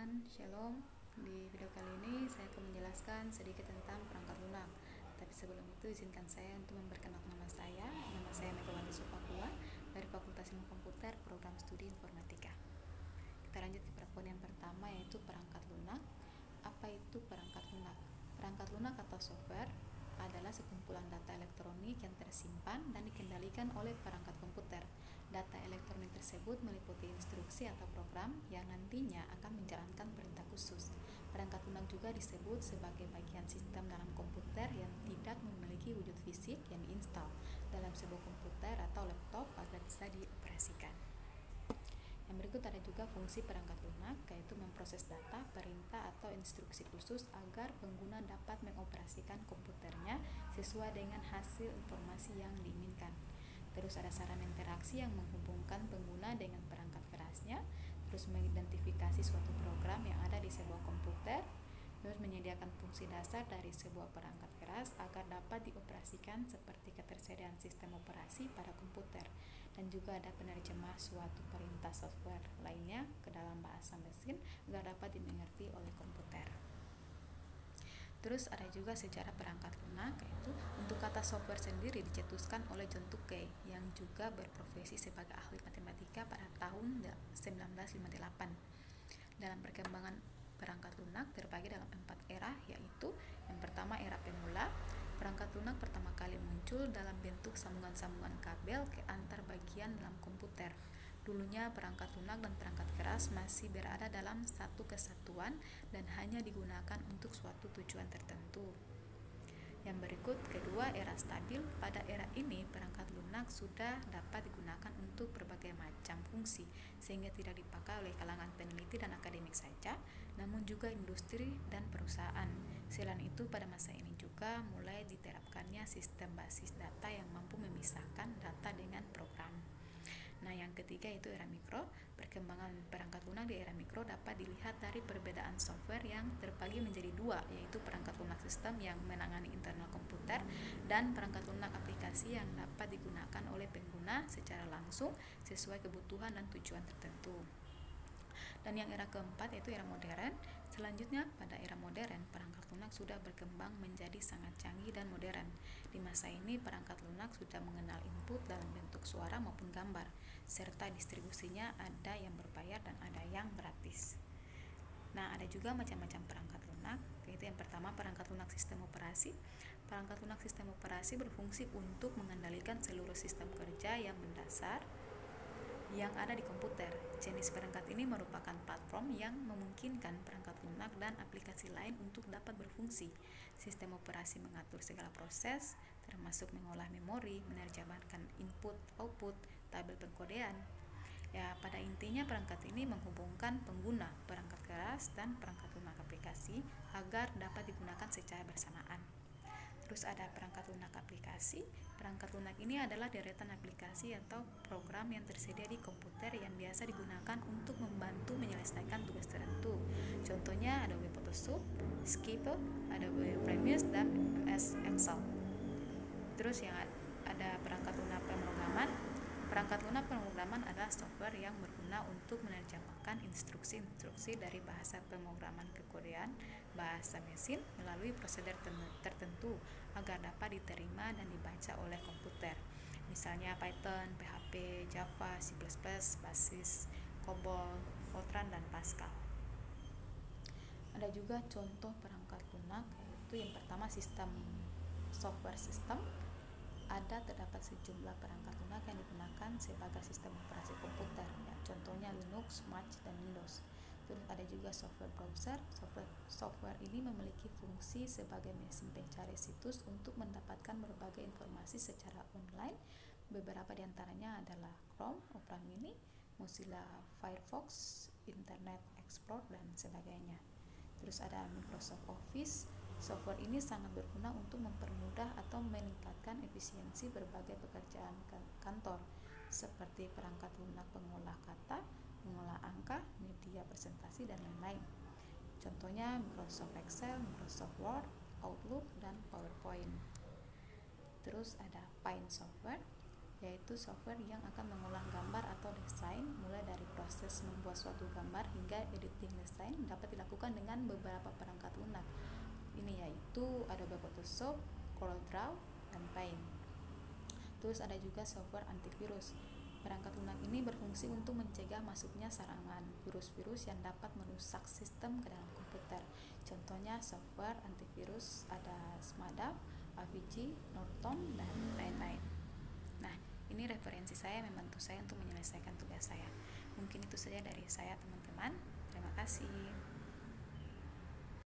teman-teman, Shalom. Di video kali ini saya akan menjelaskan sedikit tentang perangkat lunak. Tapi sebelum itu izinkan saya untuk memperkenalkan nama saya. Nama saya Megawati Supakua dari Fakultas Ilmu Komputer Program Studi Informatika. Kita lanjut ke poin yang pertama, yaitu perangkat lunak. Apa itu perangkat lunak? Perangkat lunak atau software adalah sekumpulan data elektronik yang tersimpan dan dikendalikan oleh perangkat komputer. Data elektronik tersebut meliputi instruksi atau program yang nantinya akan menjalankan perintah khusus. Perangkat lunak juga disebut sebagai bagian sistem dalam komputer yang tidak memiliki wujud fisik yang diinstal dalam sebuah komputer atau laptop agar bisa dioperasikan. Yang berikut ada juga fungsi perangkat lunak, yaitu memproses data, perintah, atau instruksi khusus agar pengguna dapat mengoperasikan komputernya sesuai dengan hasil informasi yang diinginkan. Terus ada sarana interaksi yang menghubungkan pengguna dengan perangkat kerasnya, terus mengidentifikasi suatu program yang ada di sebuah komputer, terus menyediakan fungsi dasar dari sebuah perangkat keras agar dapat dioperasikan seperti ketersediaan sistem operasi pada komputer, dan juga ada penerjemah suatu perintah software lainnya ke dalam bahasa mesin agar dapat dimengerti oleh komputer. Terus ada juga sejarah perangkat lunak, yaitu untuk kata software sendiri dicetuskan oleh John Tukey yang juga berprofesi sebagai ahli matematika pada tahun 1958. Dalam perkembangan perangkat lunak terbagi dalam 4 era, yaitu yang pertama era pemula. Perangkat lunak pertama kali muncul dalam bentuk sambungan-sambungan kabel ke antar bagian dalam komputer. Dulunya perangkat lunak dan perangkat keras masih berada dalam satu kesatuan dan hanya digunakan untuk suatu tujuan tertentu. Yang berikut kedua, era stabil. Pada era ini perangkat lunak sudah dapat digunakan untuk berbagai macam fungsi sehingga tidak dipakai oleh kalangan peneliti dan akademik saja, namun juga industri dan perusahaan. Selain itu, pada masa ini juga mulai diterapkannya sistem basis data yang mampu memisahkan data dengan program. Nah, yang ketiga itu era mikro. Perkembangan perangkat lunak di era mikro dapat dilihat dari perbedaan software yang terbagi menjadi dua, yaitu perangkat lunak sistem yang menangani internal komputer dan perangkat lunak aplikasi yang dapat digunakan oleh pengguna secara langsung sesuai kebutuhan dan tujuan tertentu. Dan yang era keempat yaitu era modern. Selanjutnya, pada era modern, perangkat lunak sudah berkembang menjadi sangat canggih dan modern. Di masa ini, perangkat lunak sudah mengenal input dalam bentuk suara maupun gambar, serta distribusinya ada yang berbayar dan ada yang gratis. Nah, ada juga macam-macam perangkat lunak, yaitu yang pertama perangkat lunak sistem operasi. Perangkat lunak sistem operasi berfungsi untuk mengendalikan seluruh sistem kerja yang mendasar yang ada di komputer. Jenis perangkat ini merupakan platform yang memungkinkan perangkat lunak dan aplikasi lain untuk dapat berfungsi. Sistem operasi mengatur segala proses, termasuk mengolah memori, menerjemahkan input-output, tabel pengkodean. Ya, pada intinya perangkat ini menghubungkan pengguna perangkat keras dan perangkat lunak aplikasi agar dapat digunakan secara bersamaan. Terus ada perangkat lunak aplikasi. Perangkat lunak ini adalah deretan aplikasi atau program yang tersedia di komputer yang biasa digunakan untuk membantu menyelesaikan tugas tertentu. Contohnya Adobe Photoshop, Skipple, Adobe Premiere, dan MS Excel. Terus yang ada perangkat lunak pemrograman. Perangkat lunak pemrograman adalah software yang berguna untuk menerjemahkan instruksi-instruksi dari bahasa pemrograman kekodean bahasa mesin melalui prosedur tertentu agar dapat diterima dan dibaca oleh komputer. Misalnya Python, PHP, Java, C++, Basis, COBOL, Fortran, dan Pascal. Ada juga contoh perangkat lunak, yaitu yang pertama sistem software system. Ada terdapat sejumlah perangkat lunak yang digunakan sebagai sistem operasi komputer, ya, contohnya Linux, Mac, dan Windows. Terus ada juga software browser. Software ini memiliki fungsi sebagai mesin pencari situs untuk mendapatkan berbagai informasi secara online. Beberapa di antaranya adalah Chrome, Opera Mini, Mozilla Firefox, Internet Explorer, dan sebagainya. Terus ada Microsoft Office. Software ini sangat berguna untuk mempermudah atau meningkatkan efisiensi berbagai pekerjaan kantor, seperti perangkat lunak pengolah kata, mengolah angka, media presentasi, dan lain-lain. Contohnya Microsoft Excel, Microsoft Word, Outlook, dan PowerPoint. Terus ada Pine Software. yaitu software yang akan mengolah gambar atau desain mulai dari proses membuat suatu gambar hingga editing desain dapat dilakukan dengan beberapa perangkat lunak. Ini yaitu Adobe Photoshop, CorelDRAW, dan Paint. Terus ada juga software antivirus. Perangkat lunak ini berfungsi untuk mencegah masuknya serangan virus-virus yang dapat merusak sistem ke dalam komputer. Contohnya software antivirus ada Smada, Avicii, Norton, dan lain-lain. Nah, ini referensi saya membantu saya untuk menyelesaikan tugas saya. Mungkin itu saja dari saya, teman-teman. Terima kasih.